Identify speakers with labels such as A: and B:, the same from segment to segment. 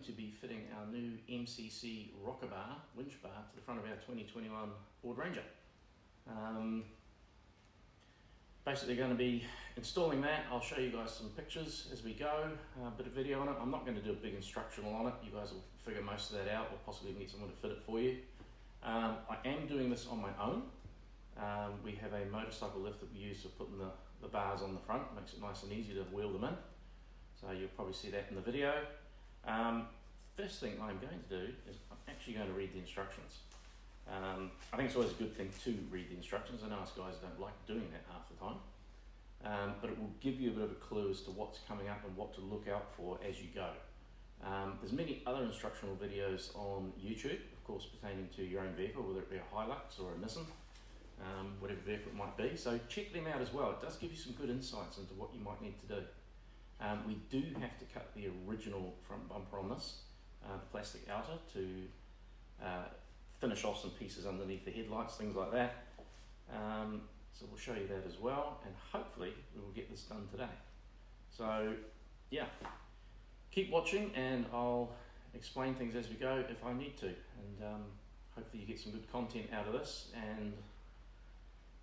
A: to be fitting our new MCC Rocker bar, winch bar, to the front of our 2021 Ford Ranger. Basically going to be installing that. I'll show you guys some pictures as we go, a bit of video on it. I'm not going to do a big instructional on it. You guys will figure most of that out, or possibly get someone to fit it for you. I am doing this on my own. We have a motorcycle lift that we use for putting the bars on the front. It makes it nice and easy to wheel them in. So you'll probably see that in the video. First thing I'm going to do is I'm actually going to read the instructions. I think it's always a good thing to read the instructions. I know us guys don't like doing that half the time, but it will give you a bit of a clue as to what's coming up and what to look out for as you go. There's many other instructional videos on YouTube, of course, pertaining to your own vehicle, whether it be a Hilux or a Nissan, whatever vehicle it might be. So check them out as well. It does give you some good insights into what you might need to do. We do have to cut the original front bumper on this, the plastic outer, to finish off some pieces underneath the headlights, things like that. So we'll show you that as well, and hopefully we will get this done today. So yeah, keep watching and I'll explain things as we go if I need to, and hopefully you get some good content out of this, and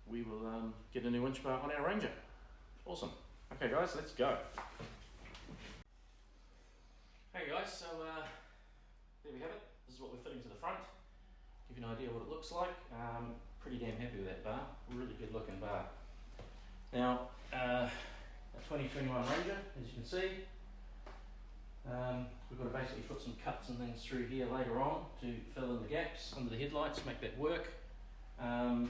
A: we will get a new winch bar on our Ranger. Awesome. Okay guys, let's go. Hey guys, so there we have it. This is what we're fitting to the front. Give you an idea what it looks like. Pretty damn happy with that bar. Really good looking bar. Now, a 2021 Ranger, as you can see. We've got to basically put some cuts and things through here later on to fill in the gaps under the headlights, make that work. I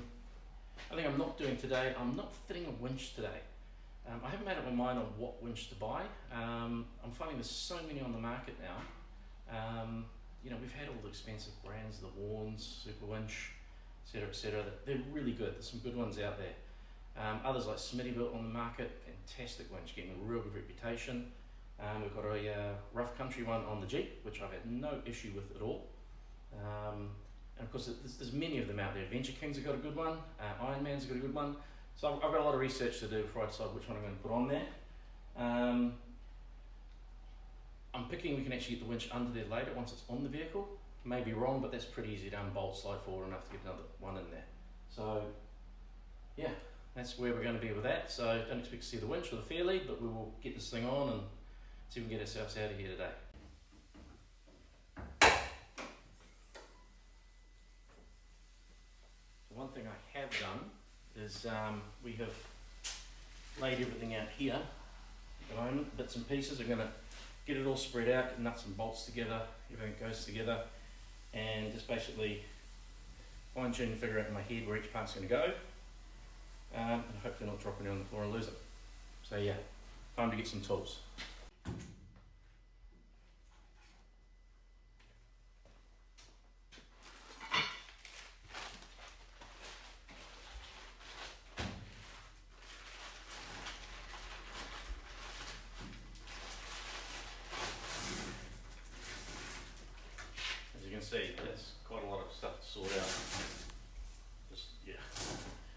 A: think I'm not doing today, I'm not fitting a winch today. I haven't made up my mind on what winch to buy. I'm finding there's so many on the market now. You know, we've had all the expensive brands, the Warns, Super Winch, etc. They're really good. There's some good ones out there. Others like Smittybuilt on the market, fantastic winch, getting a real good reputation. We've got a rough country one on the Jeep, which I've had no issue with at all. And of course, there's many of them out there. Adventure Kings have got a good one. Iron Man's got a good one. So I've got a lot of research to do before I decide which one I'm going to put on there. I'm picking we can actually get the winch under there later once it's on the vehicle. May be wrong, but that's pretty easy to unbolt, slide forward enough to get another one in there. So yeah, that's where we're going to be with that. So don't expect to see the winch or the fair lead, but we will get this thing on and see if we can get ourselves out of here today. One thing I have done is we have laid everything out here at the moment, bits and pieces. We're going to get it all spread out, get nuts and bolts together, everything goes together, and just basically fine tune and figure out in my head where each part's going to go, and hopefully not dropping it on the floor and lose it. So yeah, time to get some tools. See, that's quite a lot of stuff to sort out. Just, yeah,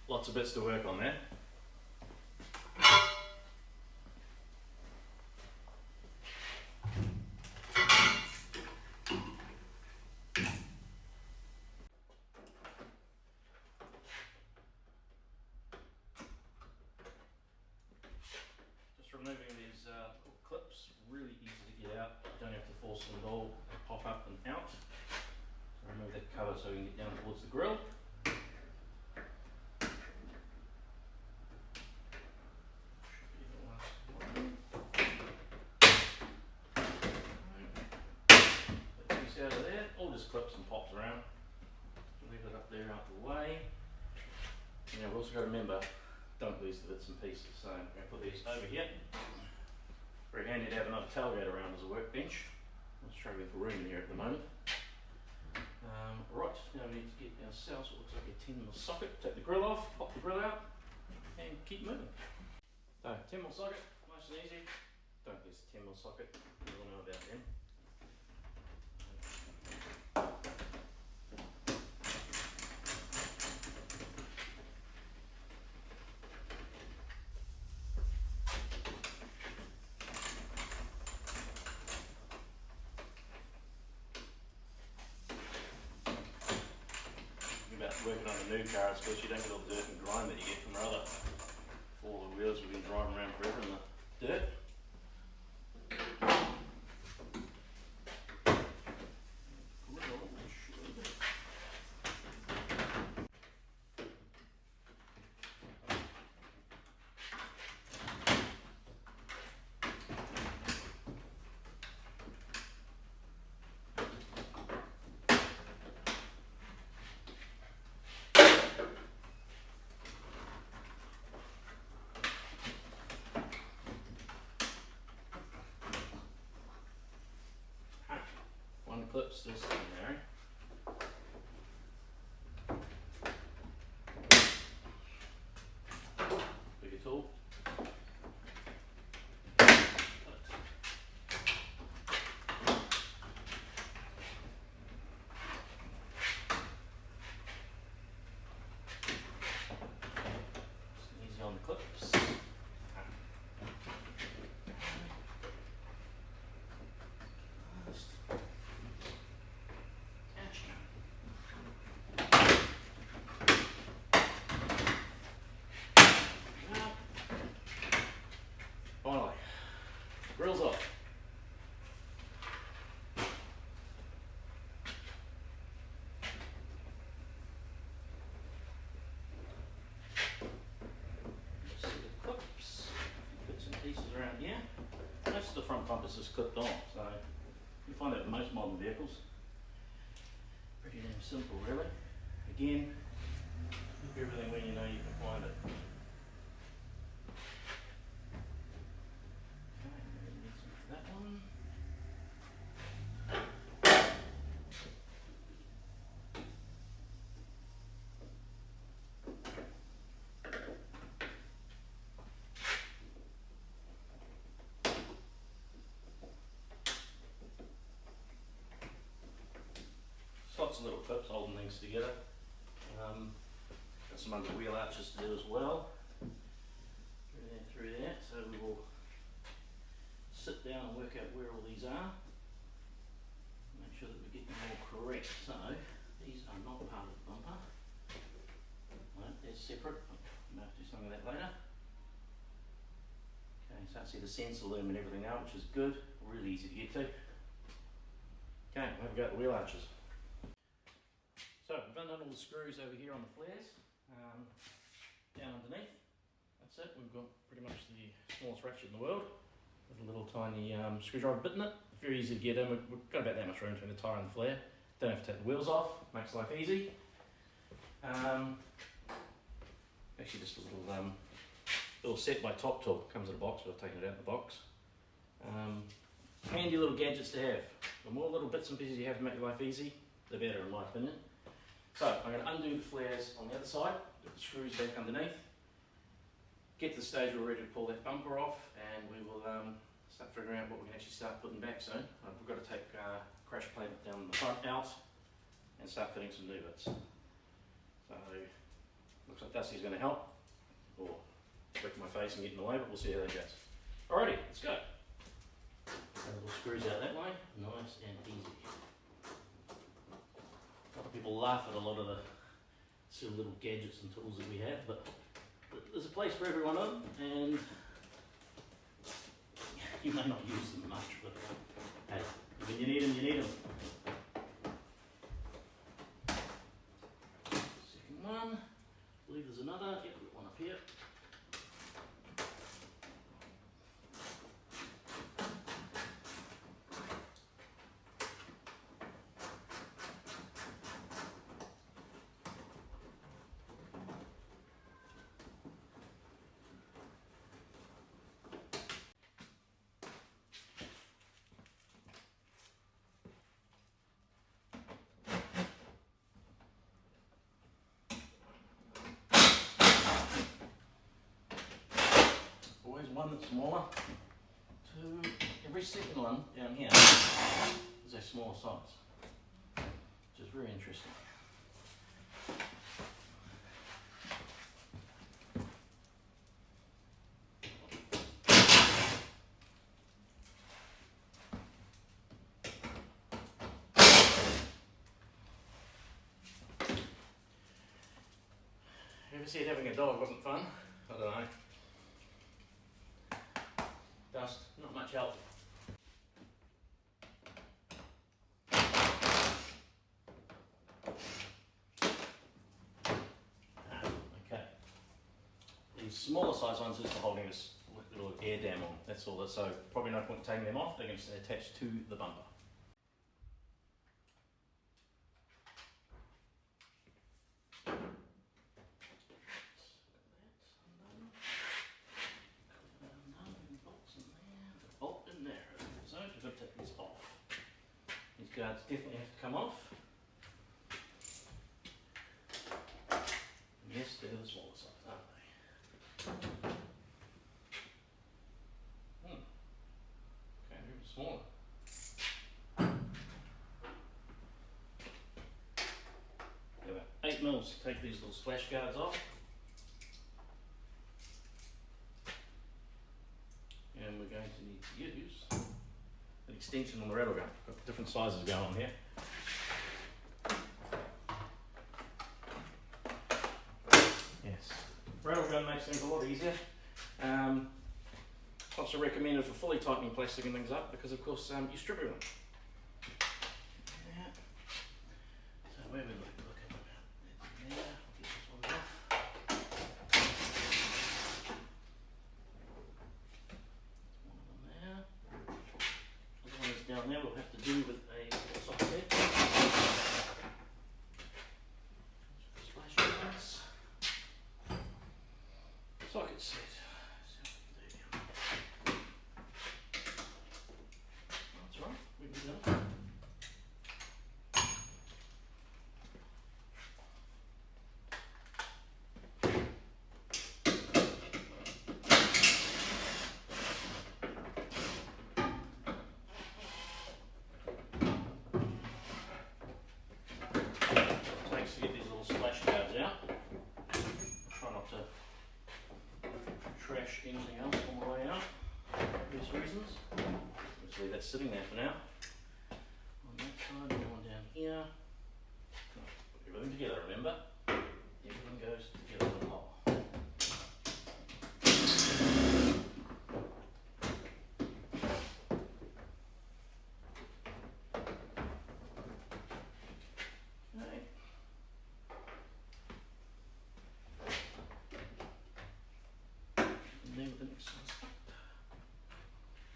A: lots of bits to work on there. Just removing these little clips, really easy to get out. You don't have to force them at all, they pop up and out. Remove that cover so we can get down towards the grill. That piece out of there, all just clips and pops around. Leave it up there out the way. Now we've also got to remember, don't lose the bits and pieces. So I'm going to put these over here. Very handy to have another tailgate around as a workbench. I'm struggling for room in here at the moment. Right, now we need to get ourselves what looks like a 10mm socket, take the grill off, pop the grill out, and keep moving. So 10mm socket, nice and easy. Don't use the 10mm socket, we all know about them. working on a new car, it's because you don't get all the dirt and grime that you get from other four-wheel wheels we've been driving around forever in the dirt. One clip still sitting there. Bigger tool. Easy on the clips. Finally, grills off. Just see the clips, bits and pieces around here. Most of the front bumper's just clipped on, so you find that with most modern vehicles. Pretty damn simple, really. Again, keep everything where you know you can find it. That one. Lots of little clips holding things together. Got some under wheel arches to do as well. Through there, so we will sit down and work out where all these are. Make sure that we get them all correct. So these are not part of the bumper. No, they're separate. I'm going to have to do something of that later. Okay, so I see the sensor loom and everything now, which is good. Really easy to get to. Okay, we've got the wheel arches. So we've undone all the screws over here on the flares, down underneath. That's it, we've got pretty much the smallest ratchet in the world with a little tiny screwdriver bit in it. Very easy to get in, we've got about that much room between the tyre and the flare. Don't have to take the wheels off, makes life easy. Actually just a little set by Top Tool, comes in a box, but I've taken it out of the box. Handy little gadgets to have. The more little bits and pieces you have to make your life easy, the better in my opinion. So I'm going to undo the flares on the other side, put the screws back underneath, get to the stage where we're ready to pull that bumper off, and we will start figuring out what we can actually start putting back soon. We've got to take crash plate down the front out and start fitting some new bits. So looks like Dusty's going to help, or break my face and get in the way, but we'll see how that goes. Alrighty, let's go. Little screws out that way, nice and easy. A lot of people laugh at a lot of the sort of little gadgets and tools that we have, but there's a place for every one of them, and you may not use them much, but hey, when you need them, you need them. Second one, I believe there's another, yep, we've got one up here. Always one that's smaller. Two, every second one down here is a smaller size, which is very interesting. Who said having a dog wasn't fun? I don't know. Dust, not much help. Okay. These smaller size ones is for holding this little air dam on. That's all. So probably no point taking them off. They're going to stay attached to the bumper. These guards definitely have to come off. Yes, they're the smaller size, aren't they? Okay, even smaller. About 8 mils to take these little splash guards off. And we're going to need to use an extension on the rattle gun. Got different sizes going on here. Yes, rattle gun makes things a lot easier. Also recommended for fully tightening plastic and things up because of course you strip everything. Yeah. So where we look at about that there. I'll get this one off. One of them there. The other one is down there. We'll have to do with a socket head. Splash guards. Socket set. That's right, we can do that. Takes to get these little splash guards out. Try not to trash anything else on the way out for obvious reasons. Just leave that sitting there for now. On that side, and one down here. Put everything together, remember? Everything goes together in a hole. Okay. And then with the next size up.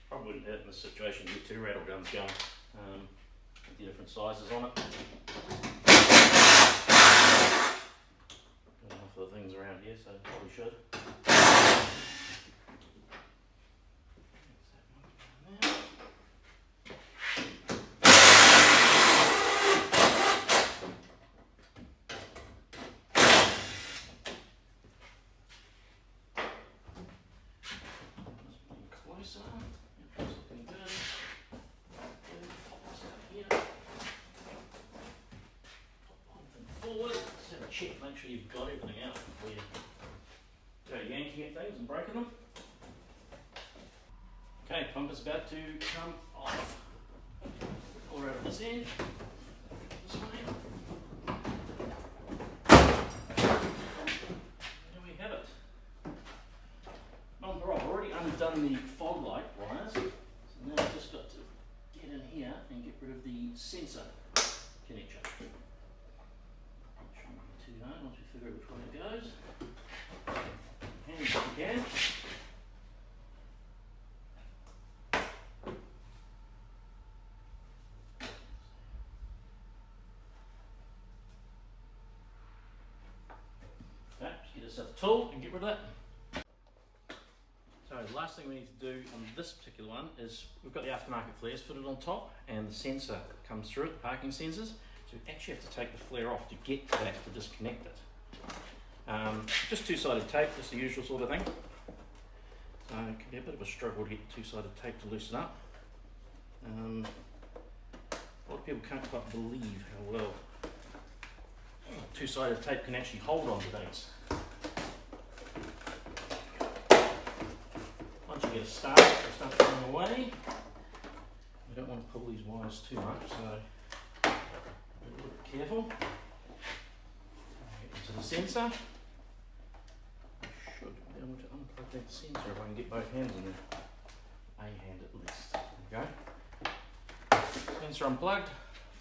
A: Probably wouldn't hurt in this situation to get 2 rattle guns going. With the different sizes on it. Got enough of the things around here, so probably should. Closer. Yep, that's looking good. Pop this out here. Pop one thing forward. Just have a check, make sure you've got everything out before you go yanking at things and breaking them. Okay, bumper's about to come off. Pull her out of this end. This way. There we have it. Bumper off. I've already undone the fog light wires, so now I've just got to get in here and get rid of the sensor connection. Shouldn't be too hard once we figure out which way it goes. And if you can. Okay, just get yourself a tool and get rid of that. So the last thing we need to do on this particular one is we've got the aftermarket flares fitted on top and the sensor comes through it, the parking sensors. So we actually have to take the flare off to get to that, to disconnect it. Just 2-sided tape, just the usual sort of thing. So it can be a bit of a struggle to get 2-sided tape to loosen up. A lot of people can't quite believe how well 2-sided tape can actually hold on to things. Once you get a start, it'll start going away. We don't want to pull these wires too much, so be a little bit careful. Get into the sensor. able to unplug that sensor if I can get both hands in there. A hand at least. There we go. Sensor unplugged,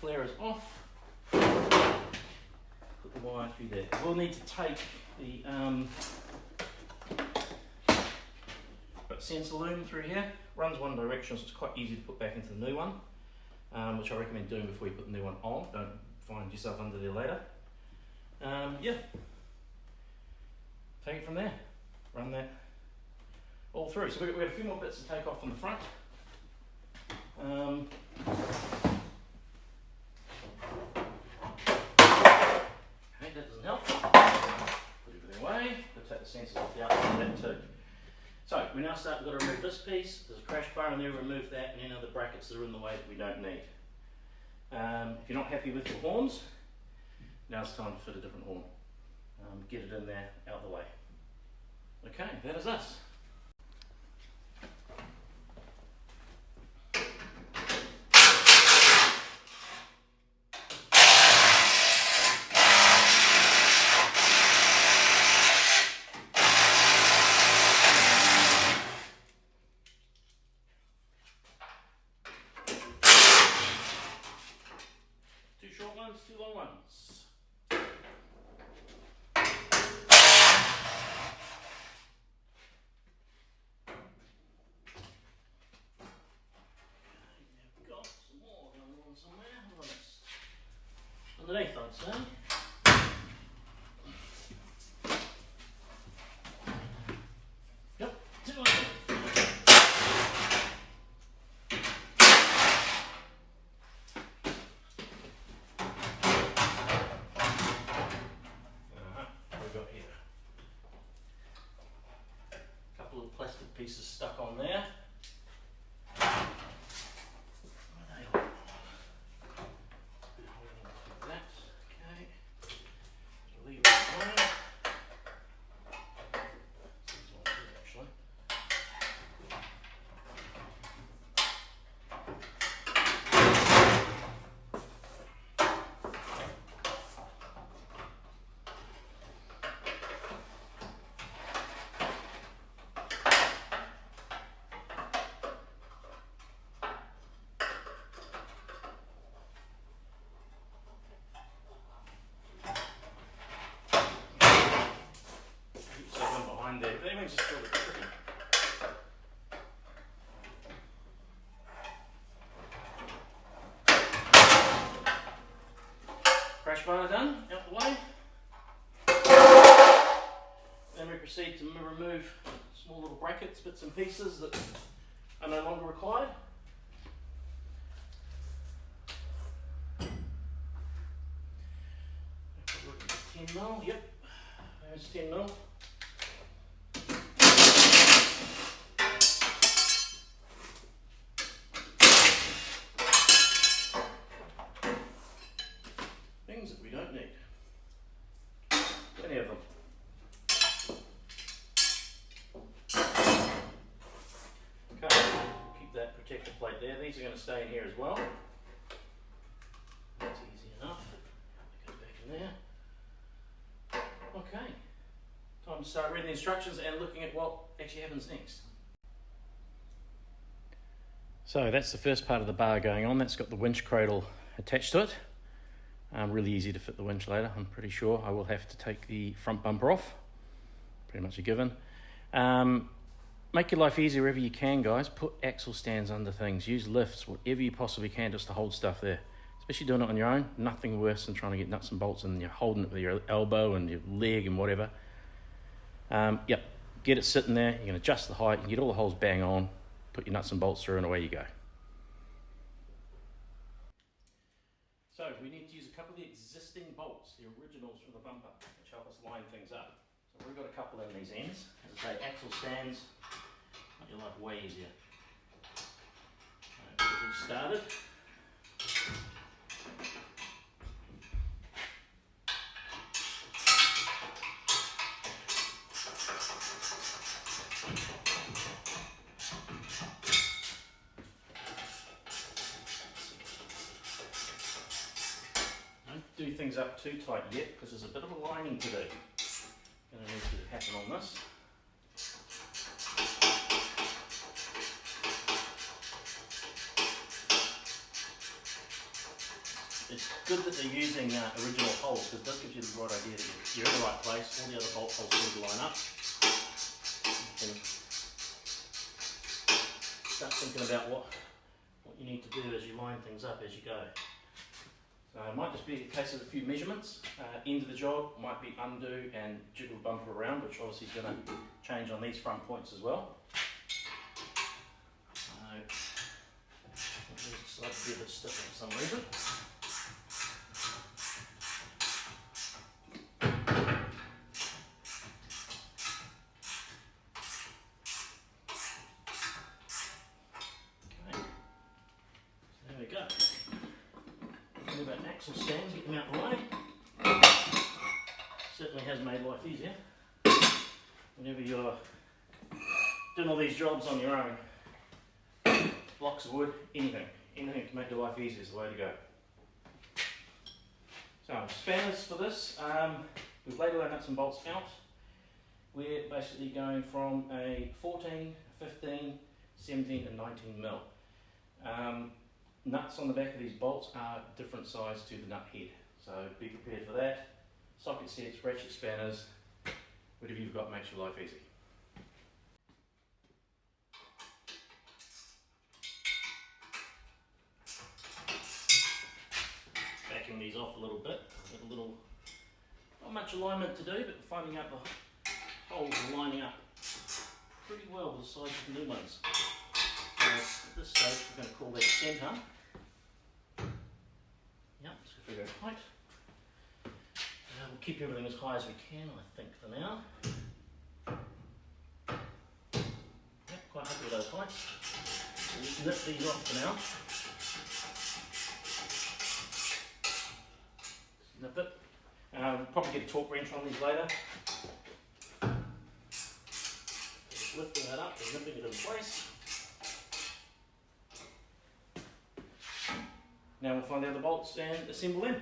A: flare is off. Put the wire through there. We'll need to take the sensor loom through here. Runs one direction, so it's quite easy to put back into the new one, which I recommend doing before you put the new one on. Don't find yourself under there later. Yeah, take it from there. Run that all through. So we've got a few more bits to take off on the front. Okay, that doesn't help. Put everything away. We'll take the sensors off the outside of that too. So we now start, we've got to remove this piece. There's a crash bar in there, remove that, and any other brackets that are in the way that we don't need. If you're not happy with your horns, now it's time to fit a different horn. Get it in there, out of the way. Okay, that is us. Two short ones, two long ones. Underneath, I'd say. Yep, two of them. What have we got here? A couple of plastic pieces stuck on there. There. But anyway, just feel the tricky. Crash bar done, out the way. Then we proceed to remove small little brackets, bits and pieces that are no longer required. Look at 10mm, yep, there's 10mm. Things that we don't need. Plenty of them. Okay, keep that protector plate there. These are going to stay in here as well. That's easy enough. Go back in there. Okay, time to start reading the instructions and looking at what actually happens next. So that's the first part of the bar going on. That's got the winch cradle attached to it. Really easy to fit the winch later, I'm pretty sure. I will have to take the front bumper off, pretty much a given. Make your life easy wherever you can, guys. Put axle stands under things, use lifts, whatever you possibly can just to hold stuff there. Especially doing it on your own, nothing worse than trying to get nuts and bolts and you're holding it with your elbow and your leg and whatever. Yep, get it sitting there, you can adjust the height, you can get all the holes bang on, put your nuts and bolts through and away you go. So we need to use a couple of the existing bolts, the originals from the bumper, which help us line things up. So we've got a couple in these ends. As I say, axle stands, make your life way easier. Right, get these started. Do things up too tight yet because there's a bit of a lining to do. Going to need to happen on this. It's good that they're using original holes, because it does give you the right idea that you're in the right place. All the other bolt holes need to line up. You can start thinking about what you need to do as you line things up as you go. So it might just be a case of a few measurements. End of the job might be undo and jiggle the bumper around, which obviously is going to change on these front points as well. These decide to be a bit stiff for some reason. Okay, so there we go. Move our axle stands, get them out of the way. Certainly has made life easier. Whenever you're doing all these jobs on your own, blocks of wood, anything to make your life easier is the way to go. So spanners for this, we've laid all our nuts and bolts out. We're basically going from a 14, 15, 17 and 19 mil. Nuts on the back of these bolts are different size to the nut head, so be prepared for that. Socket sets, ratchet spanners, whatever you've got makes your life easy. Backing these off a little bit, not much alignment to do, but finding out the holes are lining up pretty well with the size of the new ones. So at this stage we're going to call that centre. Yep, let's go figure out height. We'll keep everything as high as we can, I think, for now. Yep, quite happy with those heights. So we can nip these off for now. Nip it. We'll probably get a torque wrench on these later. Just lifting that up and nipping it in place. Now we'll find the other bolts and assemble them.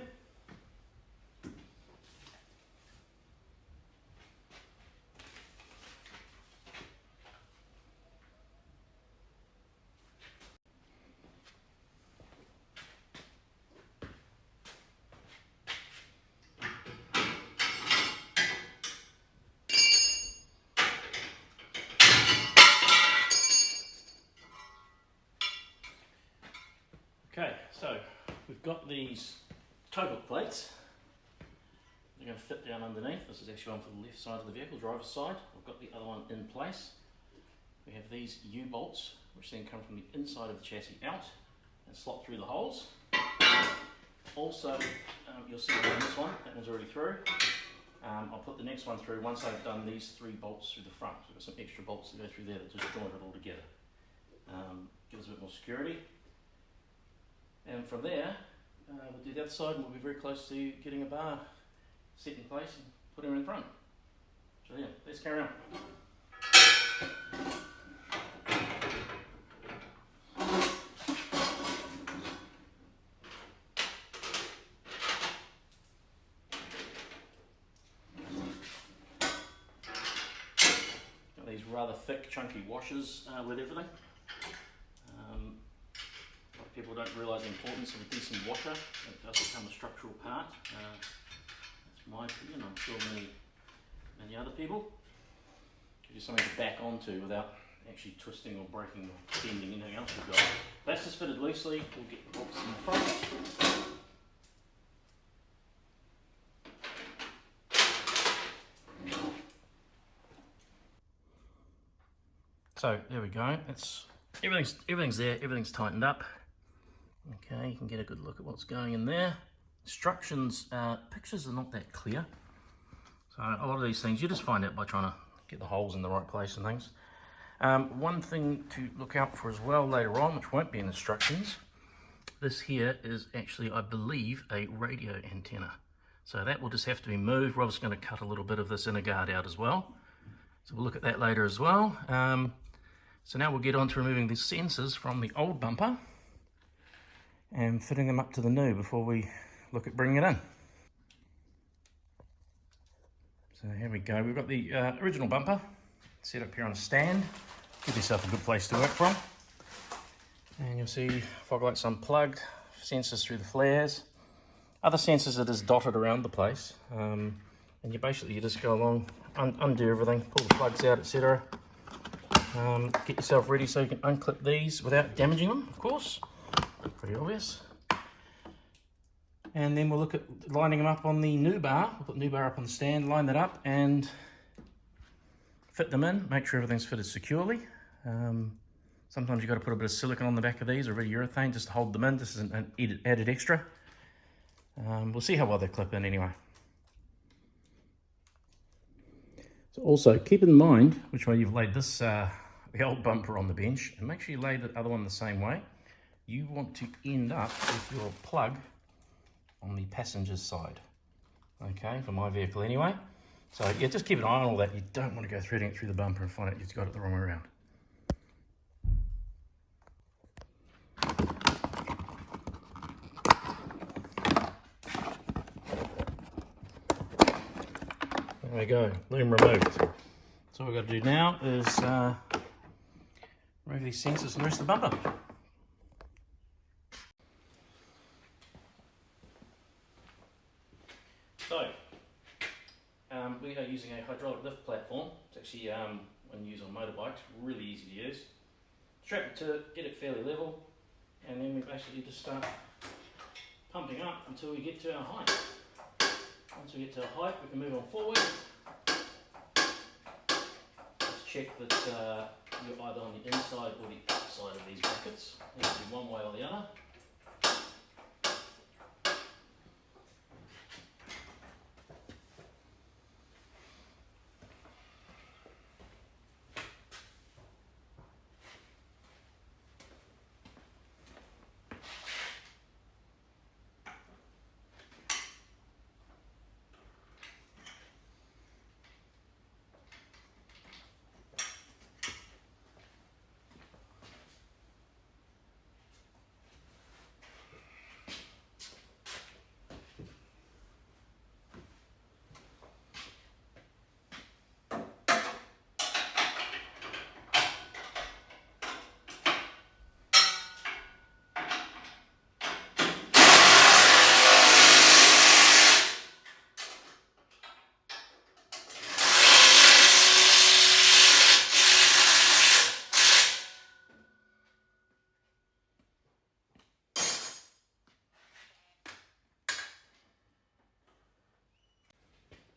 A: Okay, so we've got these toe hook plates. They're going to fit down underneath. This is actually one for the left side of the vehicle, driver's side. We've got the other one in place. We have these U-bolts, which then come from the inside of the chassis out and slot through the holes. Also, you'll see on this one, that one's already through. I'll put the next one through once I've done these 3 bolts through the front. So we've got some extra bolts to go through there that just join it all together. Gives a bit more security. And from there, we'll do the other side and we'll be very close to getting a bar set in place and putting her in front. So yeah, let's carry on. Got these rather thick, chunky washers with everything. People don't realise the importance of a decent washer. It does become a structural part. That's my opinion. I'm sure many other people. Gives you something to back onto without actually twisting or breaking or bending anything else you've got. That's just fitted loosely. We'll get the bolts in the front. So there we go. Everything's there. Everything's tightened up. Okay, you can get a good look at what's going in there. Instructions, pictures are not that clear. So a lot of these things you just find out by trying to get the holes in the right place and things. One thing to look out for as well later on, which won't be in instructions, this here is actually, I believe, a radio antenna. So that will just have to be moved. Rob's going to cut a little bit of this inner guard out as well. So we'll look at that later as well. So now we'll get on to removing the sensors from the old bumper and fitting them up to the new before we look at bringing it in. So here we go, we've got the original bumper set up here on a stand. Give yourself a good place to work from. And you'll see fog lights unplugged, sensors through the flares. other sensors that is dotted around the place. And you just go along, undo everything, pull the plugs out, etc. Get yourself ready so you can unclip these without damaging them, of course. Pretty obvious. And then we'll look at lining them up on the new bar. We'll put the new bar up on the stand, line that up and fit them in, make sure everything's fitted securely. Sometimes you've got to put a bit of silicone on the back of these, or a bit of urethane, just to hold them in. This is an added extra. We'll see how well they clip in anyway. So also keep in mind which way you've laid this, the old bumper on the bench, and make sure you lay the other one the same way. You want to end up with your plug on the passenger's side, okay, for my vehicle anyway. So yeah, just keep an eye on all that. You don't want to go threading it through the bumper and find out you've got it the wrong way around. There we go, loom removed. So all we've got to do now is remove these sensors from the rest of the bumper. So, we are using a hydraulic lift platform. It's actually, when used on motorbikes, really easy to use. Strap it to it, get it fairly level, and then we basically just start pumping up until we get to our height. Once we get to our height, we can move on forward. Just check that you're either on the inside or the outside of these brackets. You can do one way or the other.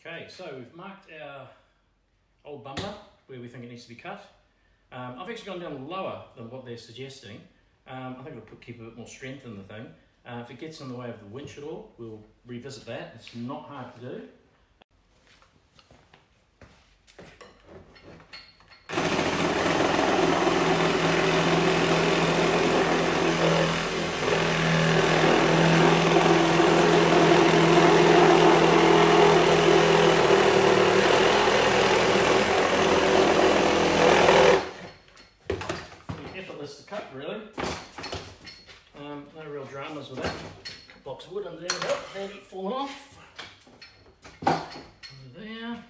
A: Okay, so we've marked our old bumper where we think it needs to be cut. I've actually gone down lower than what they're suggesting. I think it'll keep a bit more strength in the thing. If it gets in the way of the winch at all, we'll revisit that. It's not hard to do. To cut, really. No real dramas with that. Box of wood under there, they haven't fallen off. Under there.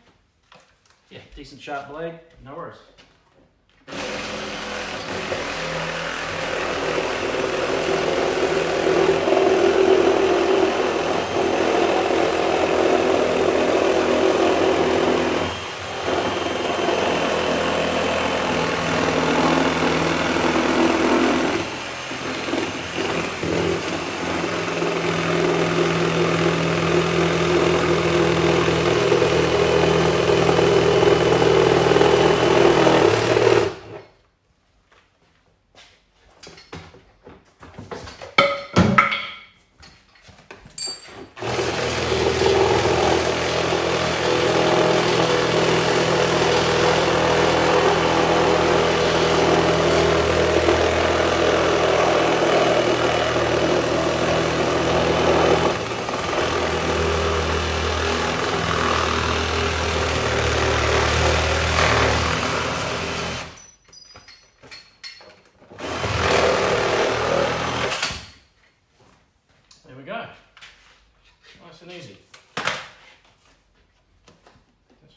A: Yeah, decent sharp blade, no worries. Nice and easy. That's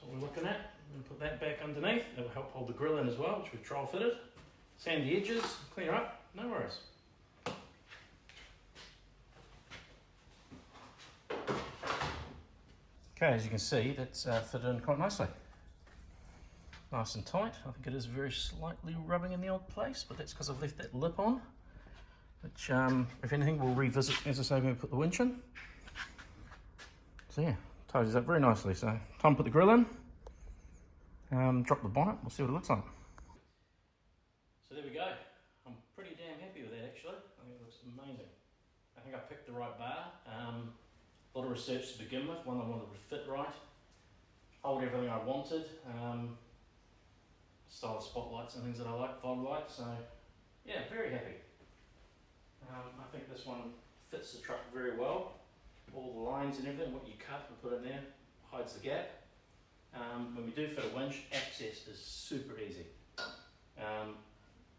A: what we're looking at. I'm going to put that back underneath. That will help hold the grill in as well, which we've trial fitted. Sand the edges, clean her up, no worries. Okay, as you can see, that's fitted in quite nicely. Nice and tight. I think it is very slightly rubbing in the odd place, but that's because I've left that lip on, which, if anything, we'll revisit, as I say, when we put the winch in. So yeah, ties up very nicely. So time to put the grill in, drop the bonnet, we'll see what it looks like. So there we go. I'm pretty damn happy with that actually. I think it looks amazing. I think I picked the right bar. A lot of research to begin with, one I wanted to fit right, hold everything I wanted, style of spotlights and things that I like, fog lights, so yeah, very happy. I think this one fits the truck very well. All the lines and everything, what you cut and put in there, hides the gap. When we do fit a winch, access is super easy.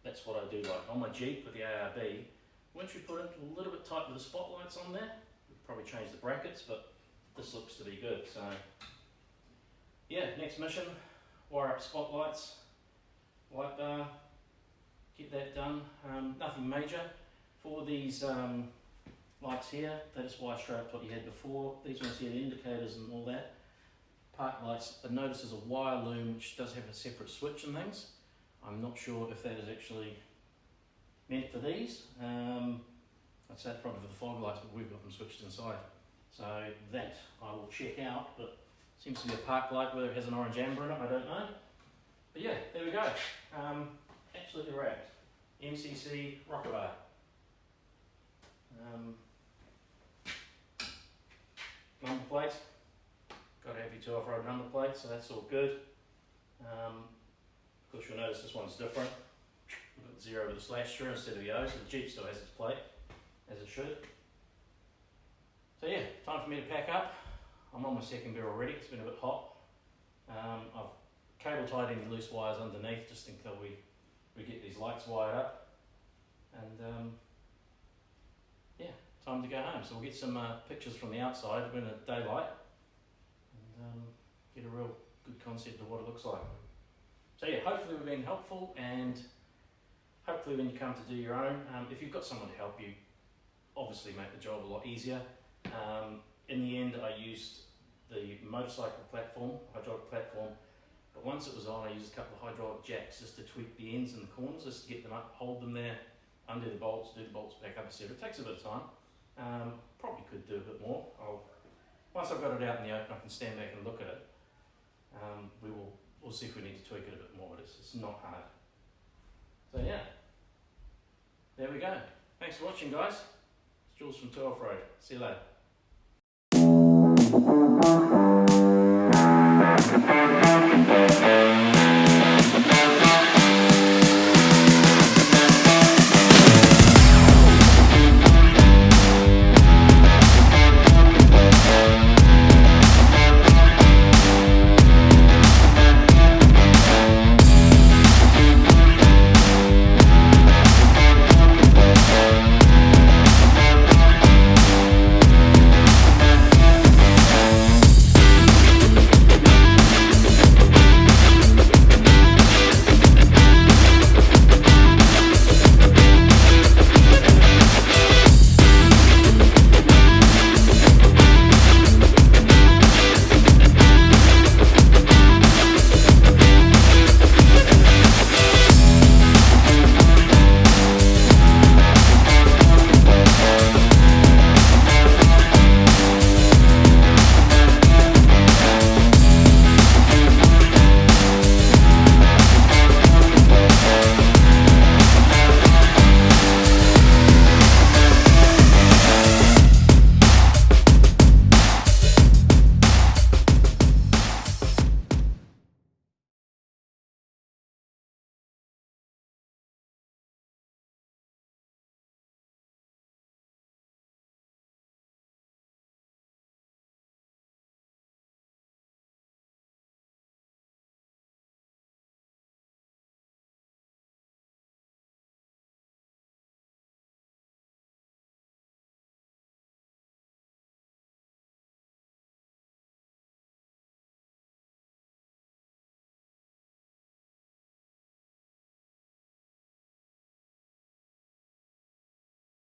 A: That's what I do like. On my Jeep with the ARB, once you put it a little bit tight with the spotlights on there, probably change the brackets, but this looks to be good. So yeah, next mission, wire up spotlights, light bar, get that done. Nothing major. For these lights here, they just wire straight up to what you had before. These ones here, the indicators and all that. Park lights, I notice there's a wire loom which does have a separate switch and things. I'm not sure if that is actually meant for these. I'd say it's probably for the fog lights, but we've got them switched inside. So that I will check out, but seems to be a park light, whether it has an orange amber in it, I don't know. But yeah, there we go. Absolutely wrapped. MCC Rocker bar. Number plate. Got to have your 2 off-road number plate, so that's all good. Of course you'll notice this one's different. We've got 0 with a slash through instead of the O, so the Jeep still has its plate, as it should. So yeah, time for me to pack up. I'm on my second beer already, it's been a bit hot. I've cable tied any loose wires underneath just until we get these lights wired up. And yeah, time to go home. So we'll get some pictures from the outside when it's daylight and get a real good concept of what it looks like. So yeah, hopefully we've been helpful, and hopefully when you come to do your own, if you've got someone to help you, obviously make the job a lot easier. In the end, I used the motorcycle platform, hydraulic platform, but once it was on, I used a couple of hydraulic jacks just to tweak the ends and the corners, just to get them up, hold them there, undo the bolts, do the bolts back up, etc. It takes a bit of time. Probably could do a bit more. Once I've got it out in the open, I can stand back and look at it. We'll see if we need to tweak it a bit more, but it's not hard. So yeah, there we go. Thanks for watching, guys. It's Jules from 2 Off Road. See you later.